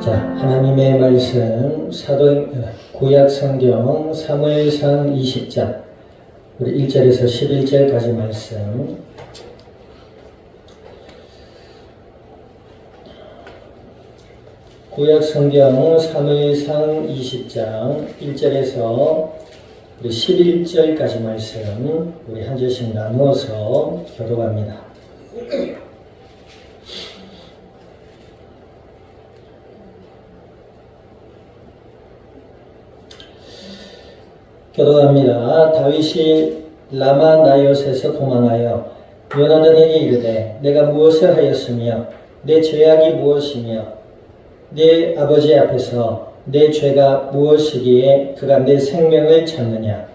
자, 하나님의 말씀 구약 성경 사무엘상 20장 우리 1절에서 11절까지 말씀. 구약 성경 사무엘상 20장 1절에서 우리 11절까지 말씀 우리 한 절씩 나누어서 교독합니다. 교독합니다. 다윗이 라마 나요셋에서 도망하여 요나단에게 이르되 내가 무엇을 하였으며 내 죄악이 무엇이며 내 아버지 앞에서 내 죄가 무엇이기에 그가 내 생명을 찾느냐.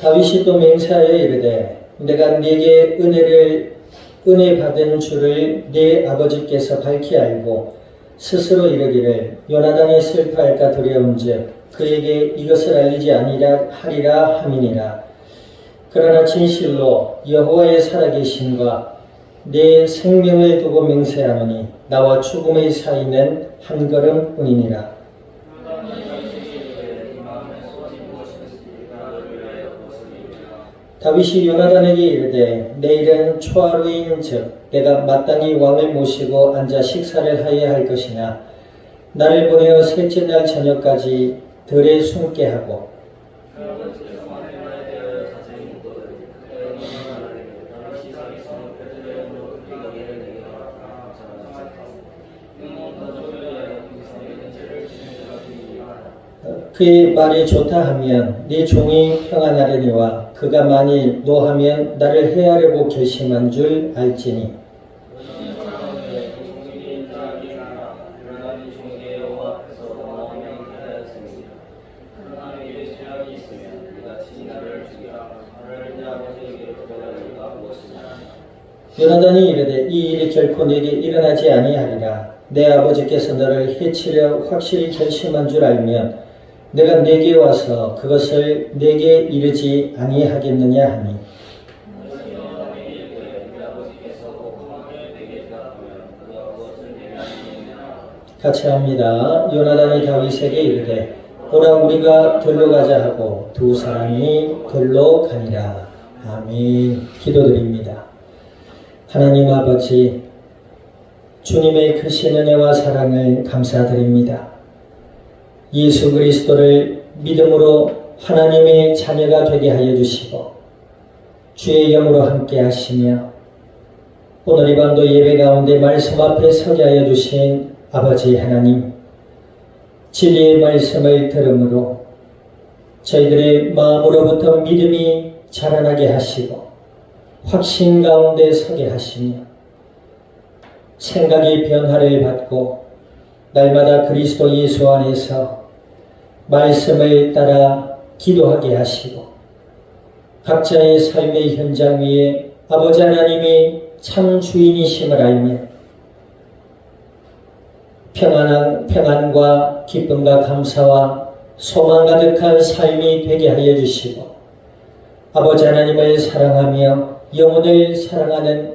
다윗이 또 맹세하여 이르되 내가 네게 은혜 받은 줄을 네 아버지께서 밝히 알고 스스로 이르기를 요나단이 슬퍼할까 두려움즉 그에게 이것을 알리지 하리라 함이니라. 그러나 진실로 여호와의 살아계심과 내 생명을 두고 맹세하노니 나와 죽음의 사이는 한 걸음뿐이니라. 다윗이 요나단에게 이르되 내일은 초하루인즉 내가 마땅히 왕을 모시고 앉아 식사를 하여야 할 것이나 나를 보내어 셋째 날 저녁까지 들에 숨게 하고 그의 말이 좋다 하면 네 종이 평안하려니와 그가 만일 노하면 나를 해하려고 결심한 줄 알지니. 요나단이 이르되 이 일이 결코 내게 일어나지 아니하리라. 내 아버지께서 너를 해치려 확실히 결심한 줄 알면 내가 네게 와서 그것을 네게 이르지 아니하겠느냐 하니. 같이 합니다. 요나단이 다윗에게 이르되 오라 우리가 들로 가자 하고 두 사람이 들로 가니라. 아멘. 기도드립니다. 하나님 아버지, 주님의 크신 은혜와 사랑을 감사드립니다. 예수 그리스도를 믿음으로 하나님의 자녀가 되게 하여 주시고 주의 영으로 함께 하시며 오늘 이 밤도 예배 가운데 말씀 앞에 서게 하여 주신 아버지 하나님, 진리의 말씀을 들음으로 저희들의 마음으로부터 믿음이 자라나게 하시고 확신 가운데 서게 하시며 생각의 변화를 받고 날마다 그리스도 예수 안에서 말씀을 따라 기도하게 하시고 각자의 삶의 현장 위에 아버지 하나님이 참 주인이심을 알며 평안과 기쁨과 감사와 소망 가득한 삶이 되게 하여 주시고 아버지 하나님을 사랑하며 영혼을 사랑하는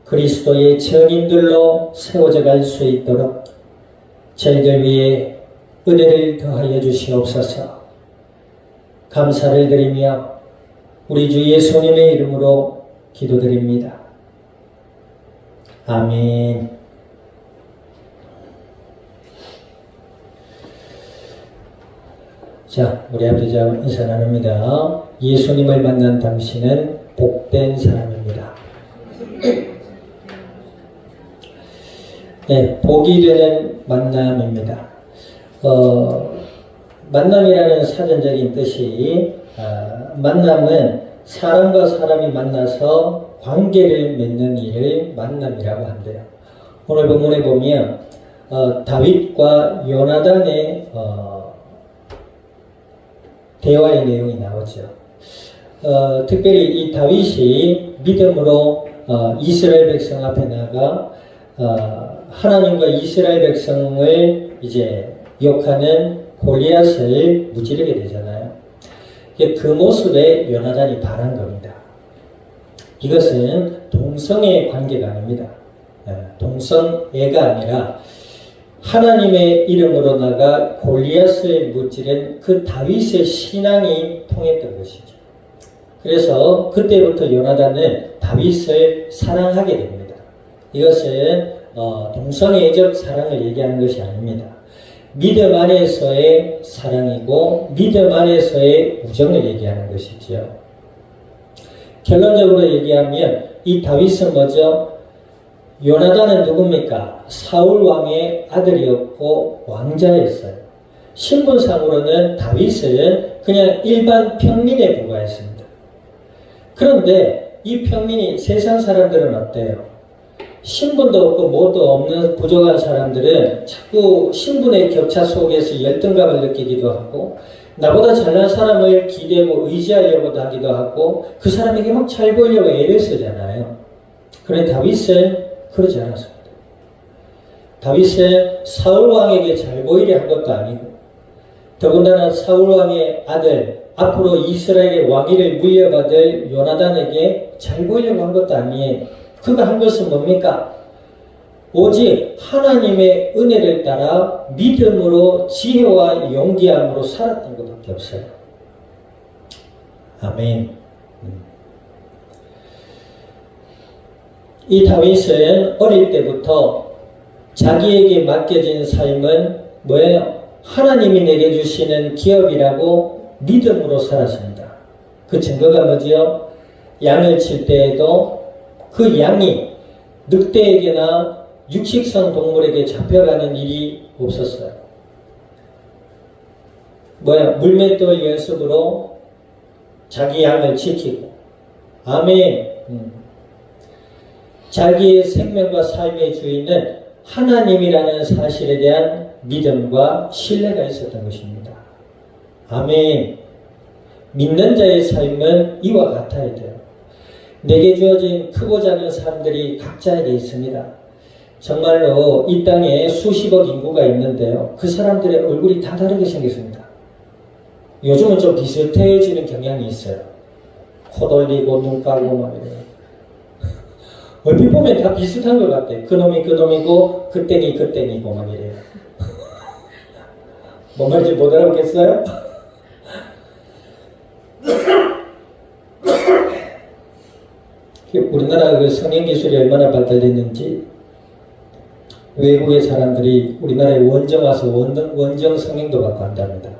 그리스도의 증인들로 세워져 갈 수 있도록 저희들 위해 은혜를 더하여 주시옵소서. 감사를 드리며 우리 주 예수님의 이름으로 기도드립니다. 아멘. 자, 우리 앞에 인사 나눕니다. 예수님을 만난 당신은 복된 사람입니다. 네, 복이 되는 만남입니다. 만남이라는 사전적인 뜻이 만남은 사람과 사람이 만나서 관계를 맺는 일을 만남이라고 한대요. 오늘 본문에 보면 다윗과 요나단의 대화의 내용이 나오죠. 특별히 이 다윗이 믿음으로 이스라엘 백성 앞에 나가 하나님과 이스라엘 백성을 이제 욕하는 골리앗을 무찌르게 되잖아요. 그 모습에 요나단이 반한 겁니다. 이것은 동성애의 관계가 아닙니다. 동성애가 아니라 하나님의 이름으로 나가 골리앗을 무찌른 그 다윗의 신앙이 통했던 것이죠. 그래서 그때부터 요나단은 다윗을 사랑하게 됩니다. 이것은 동성애적 사랑을 얘기하는 것이 아닙니다. 믿음 안에서의 사랑이고 믿음 안에서의 우정을 얘기하는 것이죠. 결론적으로 얘기하면 이 다윗은 뭐죠? 요나단은 누굽니까? 사울 왕의 아들이었고 왕자였어요. 신분상으로는 다윗은 그냥 일반 평민에 불과했습니다. 그런데 이 평민이 세상 사람들은 어때요? 신분도 없고 뭣도 없는 부족한 사람들은 자꾸 신분의 격차 속에서 열등감을 느끼기도 하고 나보다 잘난 사람을 기대고 의지하려고 하기도 하고 그 사람에게 막 잘 보이려고 애를 쓰잖아요. 그런데 다윗은 그러지 않았습니다. 다윗은 사울왕에게 잘 보이려 한 것도 아니고 더군다나 사울왕의 아들 앞으로 이스라엘의 왕위를 물려받을 요나단에게 잘 보이려고 한 것도 아니에요. 그가 한 것은 뭡니까? 오직 하나님의 은혜를 따라 믿음으로 지혜와 용기함으로 살았던 것밖에 없어요. 아멘. 이 다윗은 어릴 때부터 자기에게 맡겨진 삶은 뭐예요? 하나님이 내게 주시는 기업이라고 믿음으로 살았습니다. 그 증거가 뭐지요? 양을 칠 때에도 그 양이 늑대에게나 육식성 동물에게 잡혀가는 일이 없었어요. 물맷돌 연습으로 자기 양을 지키고 아멘. 자기의 생명과 삶의 주인은 하나님이라는 사실에 대한 믿음과 신뢰가 있었던 것입니다. 아멘. 믿는 자의 삶은 이와 같아야 돼요. 내게 주어진 크고 작은 사람들이 각자에게 있습니다. 정말로 이 땅에 수십억 인구가 있는데요. 그 사람들의 얼굴이 다 다르게 생겼습니다. 요즘은 좀 비슷해지는 경향이 있어요. 코 돌리고 눈 까고 막 이래요. 얼핏 보면 다 비슷한 것 같아요. 그놈이 그놈이고 그 땡이 그 땡이고 막 이래요. 뭔 말인지 못 알아보겠어요? 우리나라 그 성형 기술이 얼마나 발달됐는지 외국의 사람들이 우리나라에 원정 와서 원정 성형도 받고 한답니다.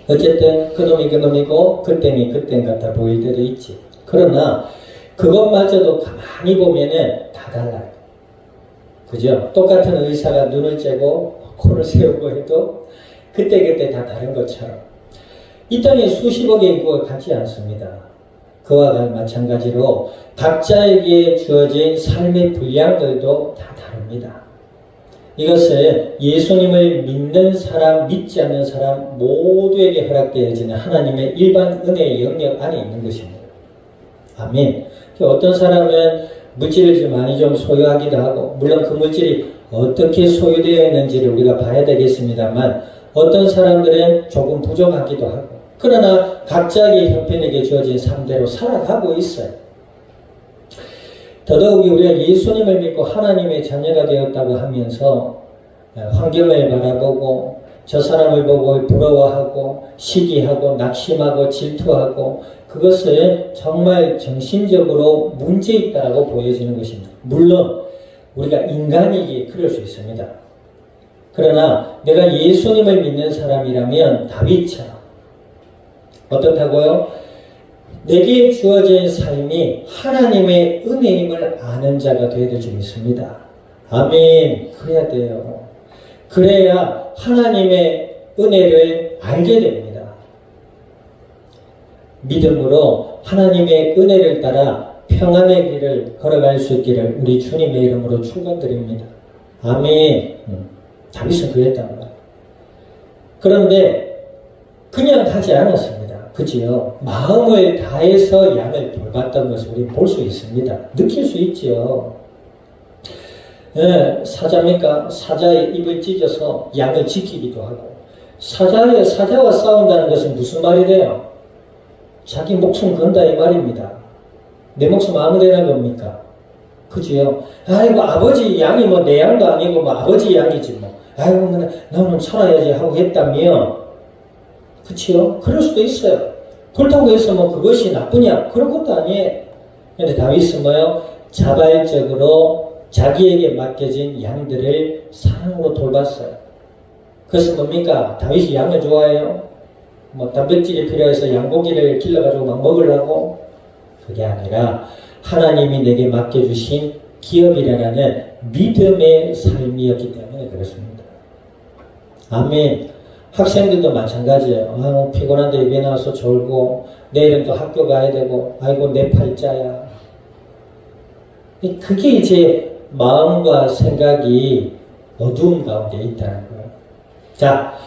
어쨌든 그놈이 그놈이고 그 땡이 그 땡 같아 보일 때도 있지. 그러나 그것마저도 가만히 보면은 다 달라요. 그죠? 똑같은 의사가 눈을 째고 코를 세우고 해도 그때그때 다 다른 것처럼 이 땅에 수십억의 인구가 같지 않습니다. 그와 마찬가지로 각자에게 주어진 삶의 분량들도 다 다릅니다. 이것은 예수님을 믿는 사람, 믿지 않는 사람 모두에게 허락되어지는 하나님의 일반 은혜의 영역 안에 있는 것입니다. 아멘. 어떤 사람은 물질을 좀 많이 좀 소유하기도 하고 물론 그 물질이 어떻게 소유되어 있는지를 우리가 봐야 되겠습니다만 어떤 사람들은 조금 부족하기도 하고 그러나 각자의 형편에게 주어진 삶대로 살아가고 있어요. 더더욱이 우리가 예수님을 믿고 하나님의 자녀가 되었다고 하면서 환경을 바라보고 저 사람을 보고 부러워하고 시기하고 낙심하고 질투하고 그것은 정말 정신적으로 문제 있다라고 보여지는 것입니다. 물론 우리가 인간이기에 그럴 수 있습니다. 그러나 내가 예수님을 믿는 사람이라면 다윗처럼 어떻다고요? 내게 주어진 삶이 하나님의 은혜임을 아는 자가 되어야 될 줄 믿습니다. 아멘. 그래야 돼요. 그래야 하나님의 은혜를 알게 됩니다. 믿음으로 하나님의 은혜를 따라 평안의 길을 걸어갈 수 있기를 우리 주님의 이름으로 축원드립니다. 아멘. 다윗은 그랬단 말이에요. 그런데 그냥 하지 않았습니다. 그지요? 마음을 다해서 양을 돌봤던 것을 우리 볼 수 있습니다. 느낄 수 있지요. 사자입니까? 사자의 입을 찢어서 양을 지키기도 하고 사자와 싸운다는 것은 무슨 말이 돼요? 자기 목숨 건다 이 말입니다. 내 목숨 아무데나 겁니까? 그지요? 아이고 아버지 양이 뭐 내 양도 아니고 뭐 아버지 양이지 뭐. 아이고 나는 살아야지 하고 했다면, 그치요? 그럴 수도 있어요. 그렇다고 해서 뭐 그것이 나쁘냐? 그런 것도 아니에요. 근데 다윗은 뭐요? 자발적으로 자기에게 맡겨진 양들을 사랑으로 돌봤어요. 그것은 뭡니까? 다윗이 양을 좋아해요? 뭐 단백질이 필요해서 양고기를 길러가지고 막 먹으려고? 그게 아니라 하나님이 내게 맡겨주신 기업이라는 믿음의 삶이었기 때문에 그렇습니다. 아멘. 학생들도 마찬가지예요. 피곤한데 예배 나와서 졸고 내일은 또 학교 가야 되고 아이고 내 팔자야. 그게 이제 마음과 생각이 어두움 가운데 있다는 거예요. 자,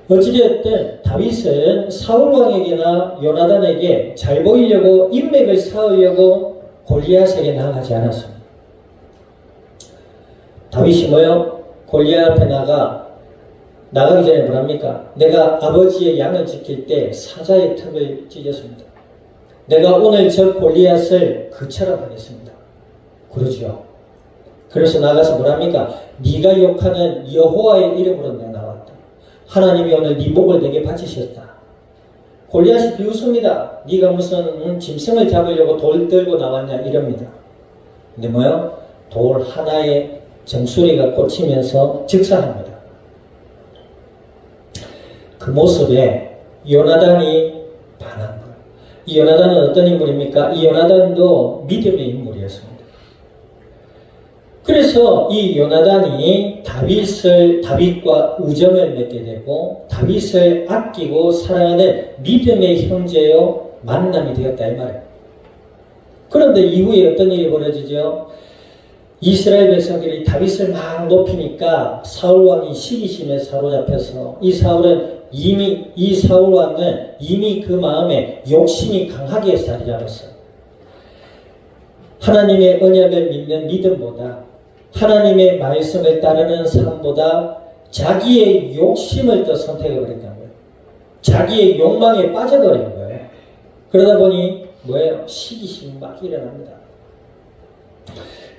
어찌되었든 다윗은 사울왕에게나 요나단에게 잘 보이려고 인맥을 쌓으려고 골리앗에게 나아가지 않았습니다. 다윗이 뭐요? 골리앗 앞에 나가기 전에 뭐랍니까? 내가 아버지의 양을 지킬 때 사자의 턱을 찢었습니다. 내가 오늘 저 골리앗을 그처럼 하겠습니다. 그러죠. 그래서 나가서 뭐랍니까? 네가 욕하는 여호와의 이름으로 내가 나왔다. 하나님이 오늘 네 목을 내게 바치셨다. 골리앗이 비웃습니다. 네가 무슨 짐승을 잡으려고 돌 들고 나왔냐 이럽니다. 근데 뭐요? 돌 하나에 정수리가 꽂히면서 즉사합니다. 그 모습에 요나단이 반한 거예요. 이 요나단은 어떤 인물입니까? 이 요나단도 믿음의 인물이었습니다. 그래서 이 요나단이 다윗과 우정을 맺게 되고 다윗을 아끼고 사랑하는 믿음의 형제요 만남이 되었다 이 말이에요. 그런데 이후에 어떤 일이 벌어지죠? 이스라엘 백성들이 다윗을 막 높이니까 사울왕이 시기심에 사로잡혀서 이 사울왕은 이미 그 마음에 욕심이 강하게 자리 잡았어요. 하나님의 언약을 믿는 믿음보다 하나님의 말씀을 따르는 삶보다 자기의 욕심을 더 선택해버렸다는 거예요. 자기의 욕망에 빠져버린 거예요. 그러다 보니 뭐예요? 시기심이 막 일어납니다.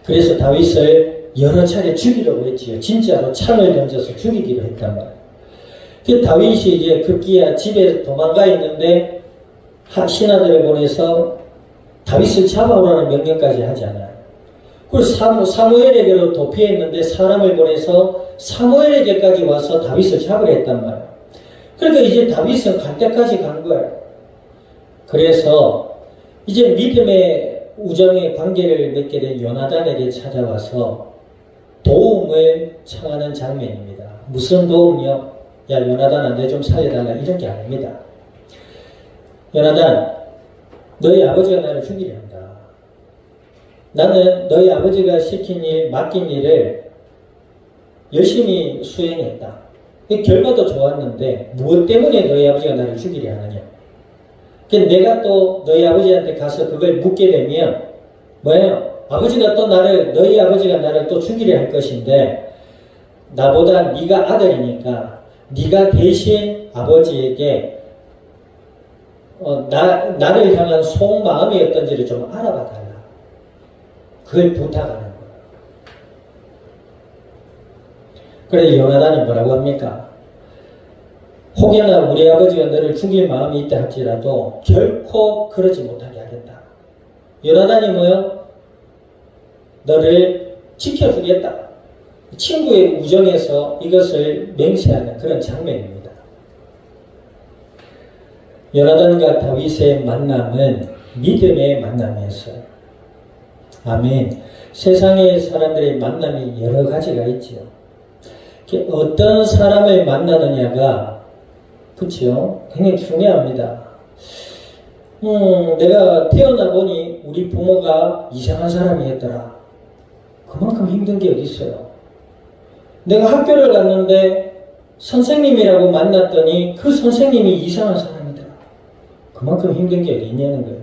그래서 다윗을 여러 차례 죽이려고 했지요. 진짜로 창을 던져서 죽이기로 했단 말이에요. 그 다윗이 이제 급기야 집에 도망가 있는데 신하들을 보내서 다윗을 잡아오라는 명령까지 하지 않아요. 그리고 사무엘에게로 도피했는데 사람을 보내서 사무엘에게까지 와서 다윗을 잡으려 했단 말이에요. 그러니까 이제 다윗은 갈 때까지 간 거예요. 그래서 이제 믿음의 우정의 관계를 맺게 된 요나단에게 찾아와서 도움을 청하는 장면입니다. 무슨 도움이요? 야 요나단아 내 좀 살려달라 이런 게 아닙니다. 요나단 너희 아버지가 나를 죽이려 한다. 나는 너희 아버지가 시킨 일, 맡긴 일을 열심히 수행했다. 결과도 좋았는데 무엇 때문에 너희 아버지가 나를 죽이려 하느냐. 내가 또 너희 아버지한테 가서 그걸 묻게 되면 뭐예요? 너희 아버지가 나를 또 죽이려 할 것인데 나보다 네가 아들이니까 네가 대신 아버지에게 나를 향한 속마음이 어떤지를 좀 알아봐 달라. 그걸 부탁하는 거예요. 그래 요나단이 뭐라고 합니까? 혹여나 우리 아버지가 너를 죽일 마음이 있다 할지라도 결코 그러지 못하게 하겠다. 요나단이 뭐요? 너를 지켜주겠다. 친구의 우정에서 이것을 맹세하는 그런 장면입니다. 요나단과 다윗의 만남은 믿음의 만남이었어요. 아멘. 세상의 사람들의 만남이 여러 가지가 있죠. 어떤 사람을 만나느냐가 그렇죠? 굉장히 중요합니다. 내가 태어나 보니 우리 부모가 이상한 사람이었더라. 그만큼 힘든 게 어디 있어요? 내가 학교를 갔는데 선생님이라고 만났더니 그 선생님이 이상한 사람이더라. 그만큼 힘든 게 어디 있냐는 거예요.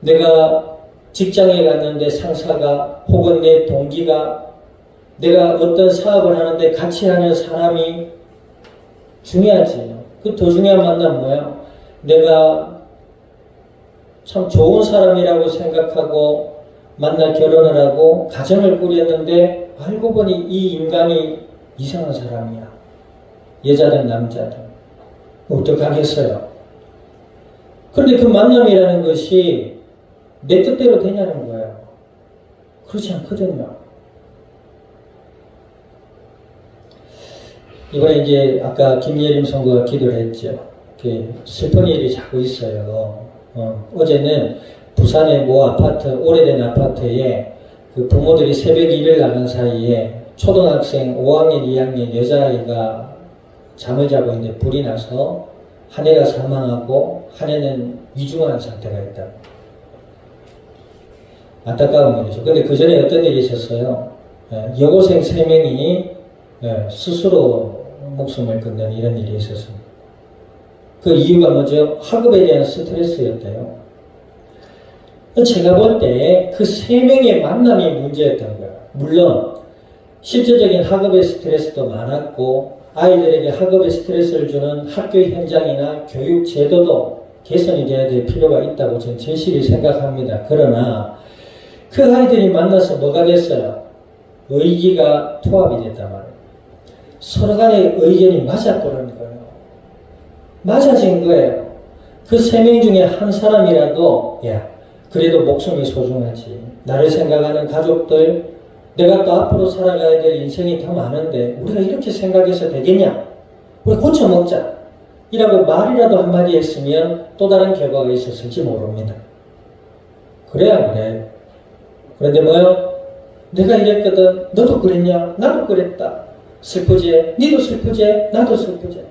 내가 직장에 갔는데 상사가 혹은 내 동기가 내가 어떤 사업을 하는데 같이 하는 사람이 중요하지. 그 더 중요한 만남 뭐야? 내가 참 좋은 사람이라고 생각하고 만나 결혼을 하고 가정을 꾸렸는데 알고 보니 이 인간이 이상한 사람이야. 여자든 남자든. 어떡하겠어요? 그런데 그 만남이라는 것이 내 뜻대로 되냐는 거예요. 그렇지 않거든요. 이번에 이제 아까 김예림 선거가 기도를 했죠. 슬픈 일이 자꾸 있어요. 어제는 부산의 모 아파트, 오래된 아파트에 그 부모들이 새벽 일을 나간 사이에 초등학생 5학년, 2학년 여자아이가 잠을 자고 있는데 불이 나서 한 애가 사망하고 한 애는 위중한 상태가 있다. 안타까운 일이죠. 근데 그 전에 어떤 일이 있었어요? 여고생 3명이 스스로 목숨을 끊는 이런 일이 있었습니다. 그 이유가 뭐죠? 학업에 대한 스트레스였대요. 제가 볼 때 그 3명의 만남이 문제였던 거예요. 물론 실질적인 학업의 스트레스도 많았고 아이들에게 학업의 스트레스를 주는 학교 현장이나 교육 제도도 개선이 돼야 될 필요가 있다고 저는 절실히 생각합니다. 그러나 그 아이들이 만나서 뭐가 됐어요? 의기가 투합이 됐단 말이에요. 서로 간의 의견이 맞아버린 거예요. 맞아진 거예요. 그 3명 중에 한 사람이라도 야, 그래도 목숨이 소중하지. 나를 생각하는 가족들, 내가 또 앞으로 살아가야 될 인생이 더 많은데 우리가 이렇게 생각해서 되겠냐? 우리 고쳐먹자. 이라고 말이라도 한마디 했으면 또 다른 결과가 있었을지 모릅니다. 그래야 그래. 그런데 뭐요? 내가 이랬거든. 너도 그랬냐? 나도 그랬다. 슬프지? 니도 슬프지? 나도 슬프지?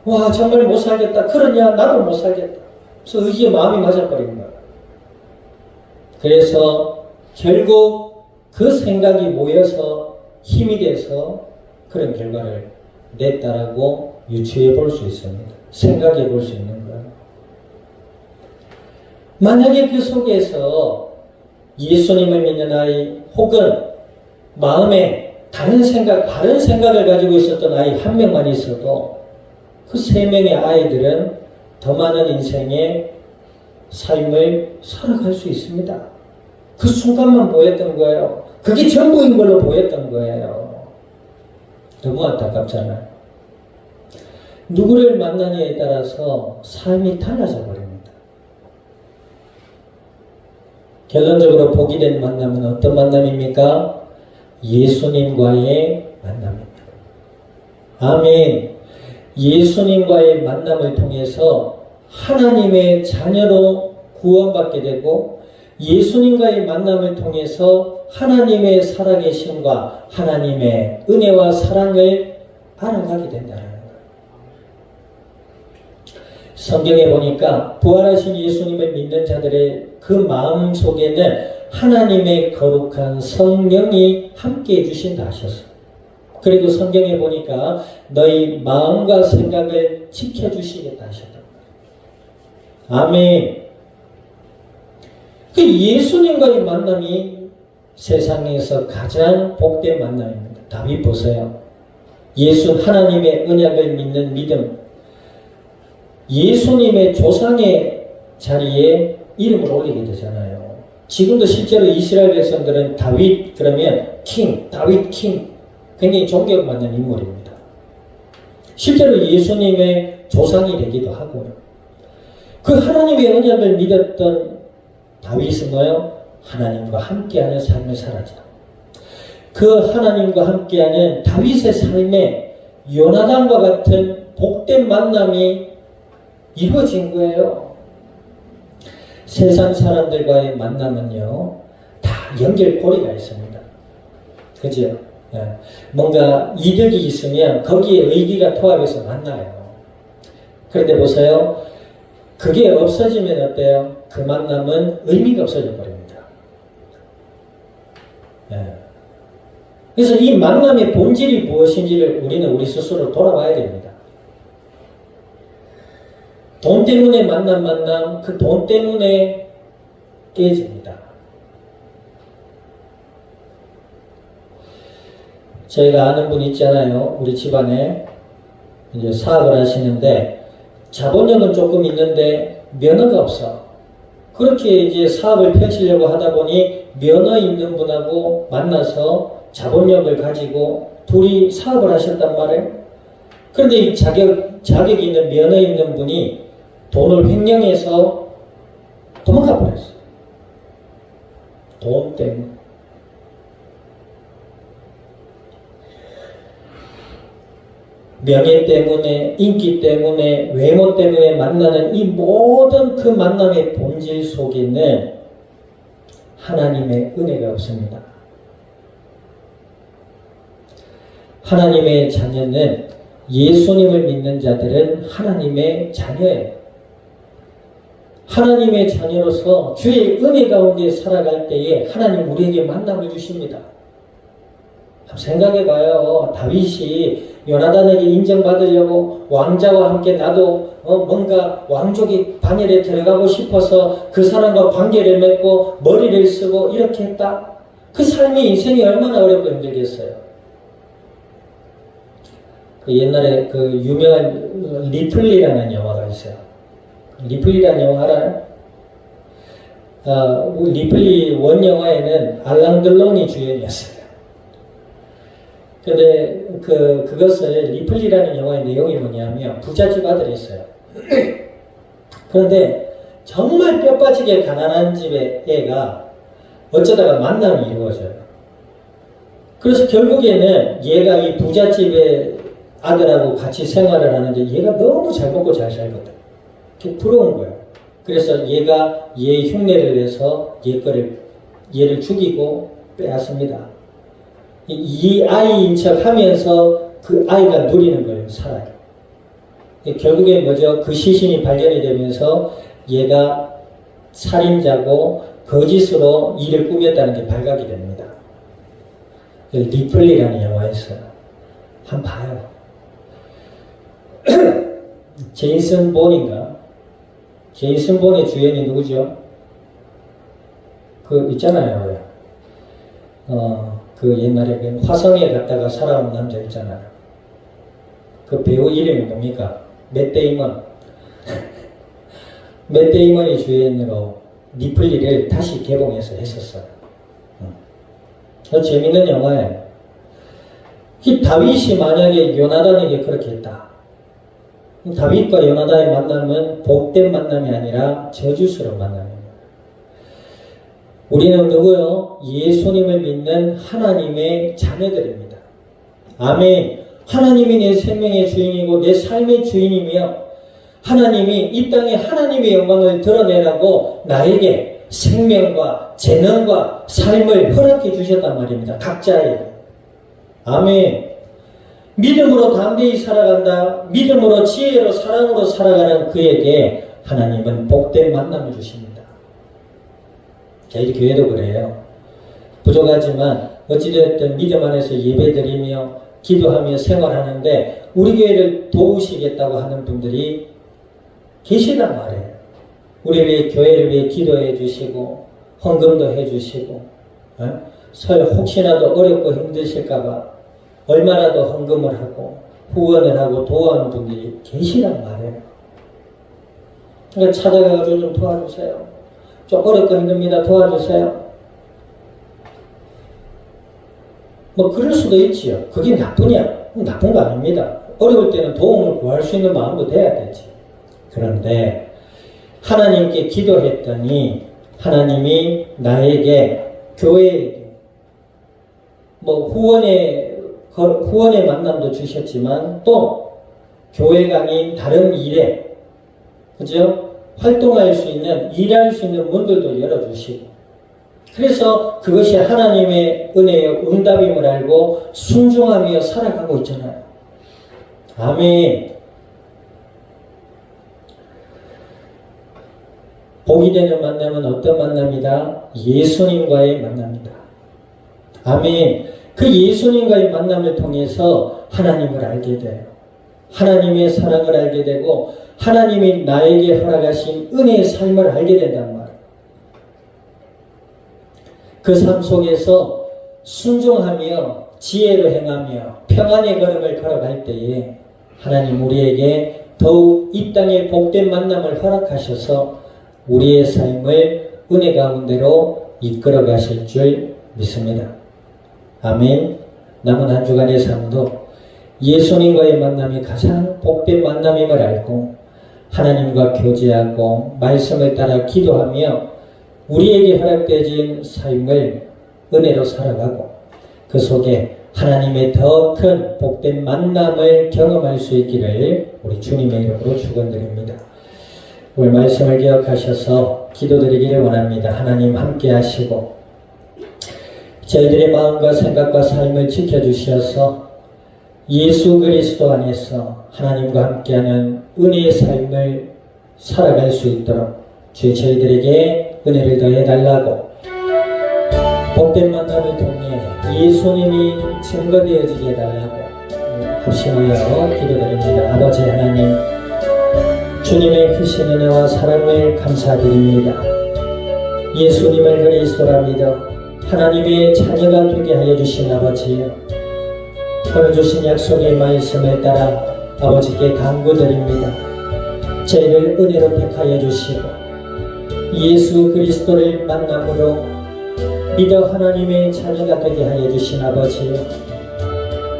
와 정말 못 살겠다. 그러냐? 나도 못 살겠다. 그래서 의지의 마음이 맞아버린 거야. 그래서 결국 그 생각이 모여서 힘이 돼서 그런 결과를 냈다라고 유추해 볼 수 있습니다. 생각해 볼 수 있는 거예요. 만약에 그 속에서 예수님을 믿는 아이 혹은 마음에 다른 생각을 가지고 있었던 아이 한 명만 있어도 그 3명의 아이들은 더 많은 인생의 삶을 살아갈 수 있습니다. 그 순간만 보였던 거예요. 그게 전부인 걸로 보였던 거예요. 너무 안타깝잖아요. 누구를 만나느냐에 따라서 삶이 달라져 버립니다. 결론적으로 복이 된 만남은 어떤 만남입니까? 예수님과의 만남입니다. 아멘. 예수님과의 만남을 통해서 하나님의 자녀로 구원받게 되고 예수님과의 만남을 통해서 하나님의 살아계심과 하나님의 은혜와 사랑을 알아가게 된다는 거예요. 성경에 보니까 부활하신 예수님을 믿는 자들의 그 마음 속에는 하나님의 거룩한 성령이 함께 해주신다 하셨어요. 그리고 성경에 보니까 너희 마음과 생각을 지켜주시겠다 하셨다. 아멘. 그 예수님과의 만남이 세상에서 가장 복된 만남입니다. 다윗 보세요. 하나님의 언약을 믿는 믿음. 예수님의 조상의 자리에 이름을 올리게 되잖아요. 지금도 실제로 이스라엘 백성들은 다윗 그러면 다윗 킹 굉장히 존경받는 인물입니다. 실제로 예수님의 조상이 되기도 하고요. 그 하나님의 언약을 믿었던 다윗은 뭐예요? 하나님과 함께하는 삶을 살았죠. 그 하나님과 함께하는 다윗의 삶에 요나단과 같은 복된 만남이 이루어진 거예요. 세상 사람들과의 만남은요, 다 연결고리가 있습니다. 그죠? 뭔가 이득이 있으면 거기에 의기가 통합해서 만나요. 그런데 보세요. 그게 없어지면 어때요? 그 만남은 의미가 없어져 버립니다. 그래서 이 만남의 본질이 무엇인지를 우리는 우리 스스로 돌아봐야 됩니다. 돈 때문에 만남, 그 돈 때문에 깨집니다. 저희가 아는 분 있잖아요. 우리 집안에 이제 사업을 하시는데 자본력은 조금 있는데 면허가 없어. 그렇게 이제 사업을 펼치려고 하다 보니 면허 있는 분하고 만나서 자본력을 가지고 둘이 사업을 하셨단 말이에요. 그런데 이 자격이 있는 면허 있는 분이 돈을 횡령해서 도망가 버렸어요. 돈 때문에. 명예 때문에, 인기 때문에, 외모 때문에 만나는 이 모든 그 만남의 본질 속에는 하나님의 은혜가 없습니다. 하나님의 자녀는, 예수님을 믿는 자들은 하나님의 자녀예요. 하나님의 자녀로서 주의 은혜 가운데 살아갈 때에 하나님 우리에게 만남을 주십니다. 생각해봐요. 다윗이 요나단에게 인정받으려고 왕자와 함께 나도 뭔가 왕족의 반열에 들어가고 싶어서 그 사람과 관계를 맺고 머리를 쓰고 이렇게 했다. 그 삶이 인생이 얼마나 어렵고 힘들겠어요. 그 옛날에 그 유명한 리플리라는 영화가 있어요. 리플리라는 영화 알아요? 리플리 원 영화에는 알랑 들롱이 주연이었어요. 근데 그것을 리플리라는 영화의 내용이 뭐냐면 부잣집 아들이 있어요. 그런데 정말 뼈 빠지게 가난한 집의 애가 어쩌다가 만남이 이루어져요. 그래서 결국에는 얘가 이 부잣집의 아들하고 같이 생활을 하는데 얘가 너무 잘 먹고 잘 살거든. 그게 부러운 거예요. 그래서 얘가 얘 흉내를 내서 얘를 죽이고 빼앗습니다. 이 아이인 척 하면서 그 아이가 누리는 거예요. 살아요. 결국에 뭐죠? 그 시신이 발견이 되면서 얘가 살인자고 거짓으로 일을 꾸몄다는 게 발각이 됩니다. 리플리라는 영화에서 한번 봐요. 제이슨 본인가? 제이슨 본의 주연이 누구죠? 그 있잖아요. 그 옛날에 그 화성에 갔다가 살아온 남자 있잖아요. 그 배우 이름이 뭡니까? 맷 데이먼. 맷 데이먼이 주연으로 리플리를 다시 개봉해서 했었어요. 재밌는 영화예요. 이 다윗이 만약에 요나단에게 그렇게 했다. 다윗과 요나단의 만남은 복된 만남이 아니라 저주스러운 만남입니다. 우리는 누구요? 예수님을 믿는 하나님의 자녀들입니다. 아멘. 하나님이 내 생명의 주인이고 내 삶의 주인이며 하나님이 이 땅에 하나님의 영광을 드러내라고 나에게 생명과 재능과 삶을 허락해 주셨단 말입니다. 각자에게. 아멘. 믿음으로 담대히 살아간다. 믿음으로 지혜로 사랑으로 살아가는 그에게 하나님은 복된 만남을 주십니다. 저희 교회도 그래요. 부족하지만 어찌되었든 믿음 안에서 예배드리며 기도하며 생활하는데 우리 교회를 도우시겠다고 하는 분들이 계시단 말이에요. 우리 위해 교회를 위해 기도해 주시고 헌금도 해 주시고 혹시나도 어렵고 힘드실까봐 얼마라도 헌금을 하고 후원을 하고 도와하는 분들이 계시단 말이에요. 그러니까 찾아가가지고 좀 도와주세요. 좀 어렵고 힘듭니다. 도와주세요. 뭐 그럴 수도 있지요. 그게 나쁘냐? 나쁜 거 아닙니다. 어려울 때는 도움을 구할 수 있는 마음도 돼야 되지. 그런데 하나님께 기도했더니 하나님이 나에게 교회에게 뭐 후원의 만남도 주셨지만 또 교회가 아닌 다른 일에 그죠? 활동할 수 있는 일할 수 있는 문들도 열어주시고 그래서 그것이 하나님의 은혜의 응답임을 알고 순종하며 살아가고 있잖아요. 아멘. 복이 되는 만남은 어떤 만남이다? 예수님과의 만남이다. 아멘. 그 예수님과의 만남을 통해서 하나님을 알게 돼요. 하나님의 사랑을 알게 되고 하나님이 나에게 허락하신 은혜의 삶을 알게 된단 말이에요. 그 삶 속에서 순종하며 지혜로 행하며 평안의 걸음을 걸어갈 때에 하나님 우리에게 더욱 이 땅의 복된 만남을 허락하셔서 우리의 삶을 은혜 가운데로 이끌어 가실 줄 믿습니다. 아멘. 남은 한 주간의 삶도 예수님과의 만남이 가장 복된 만남임을 알고 하나님과 교제하고 말씀을 따라 기도하며 우리에게 허락되어진 삶을 은혜로 살아가고 그 속에 하나님의 더 큰 복된 만남을 경험할 수 있기를 우리 주님의 이름으로 축원드립니다. 오늘 말씀을 기억하셔서 기도드리기를 원합니다. 하나님 함께 하시고 저희들의 마음과 생각과 삶을 지켜주셔서 예수 그리스도 안에서 하나님과 함께하는 은혜의 삶을 살아갈 수 있도록 저희들에게 은혜를 더해달라고 복된 만남을 통해 예수님이 증거되어지게 해달라고 합심하여 기도드립니다. 아버지 하나님 주님의 크신 은혜와 사랑을 감사드립니다. 예수님을 그리스도라 믿어 하나님의 자녀가 되게 하여 주신 아버지여 오늘 주신 약속의 말씀을 따라 아버지께 간구드립니다. 저희를 은혜로 택하여 주시고 예수 그리스도를 만남으로 믿어 하나님의 자녀가 되게 하여 주신 아버지여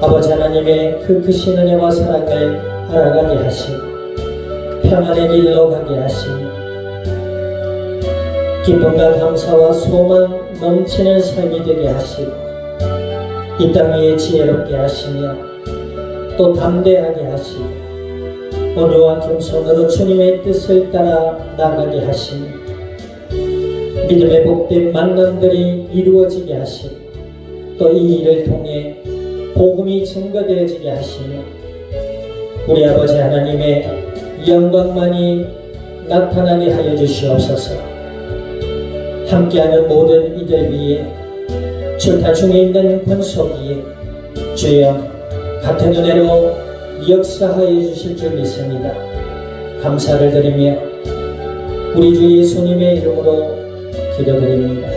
아버지 하나님의 그 크신 은혜와 사랑을 알아가게 하시고 평안의 길로 가게 하시며 기쁨과 감사와 소망 넘치는 삶이 되게 하시고 이 땅 위에 지혜롭게 하시며 또 담대하게 하시고 온유와 겸손으로 주님의 뜻을 따라 나가게 하시며 믿음의 복된 만남들이 이루어지게 하시고 또 이 일을 통해 복음이 증거되어지게 하시며 우리 아버지 하나님의 영광만이 나타나게 하여 주시옵소서. 함께하는 모든 이들 위에 출타 중에 있는 권속 위에 주여 같은 은혜로 역사하여 주실 줄 믿습니다. 감사를 드리며 우리 주 예수님의 이름으로 기도드립니다.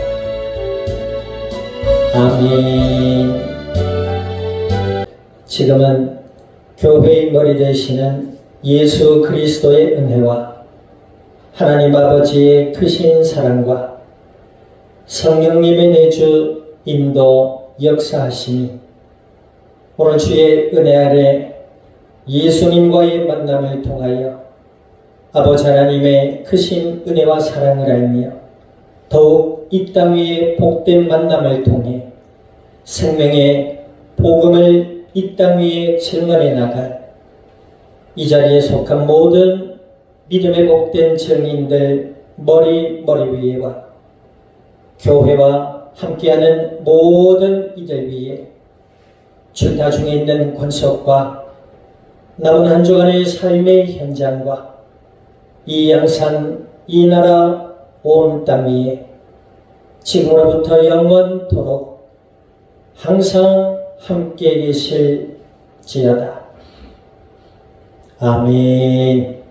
아멘. 지금은 교회의 머리 되시는 예수 그리스도의 은혜와 하나님 아버지의 크신 사랑과 성령님의 내주 인도 역사하심이 오늘 주의 은혜 아래 예수님과의 만남을 통하여 아버지 하나님의 크신 은혜와 사랑을 알며 더욱 이 땅 위의 복된 만남을 통해 생명의 복음을 이 땅 위에 증언해 나갈 이 자리에 속한 모든 믿음의 복된 증인들 머리 위에와 교회와 함께하는 모든 이들 위에 출타 중에 있는 권속과 남은 한 주간의 삶의 현장과 이 양산 이 나라 온 땅 위에 지금으로부터 영원토록 항상 함께 계실지어다. 아멘.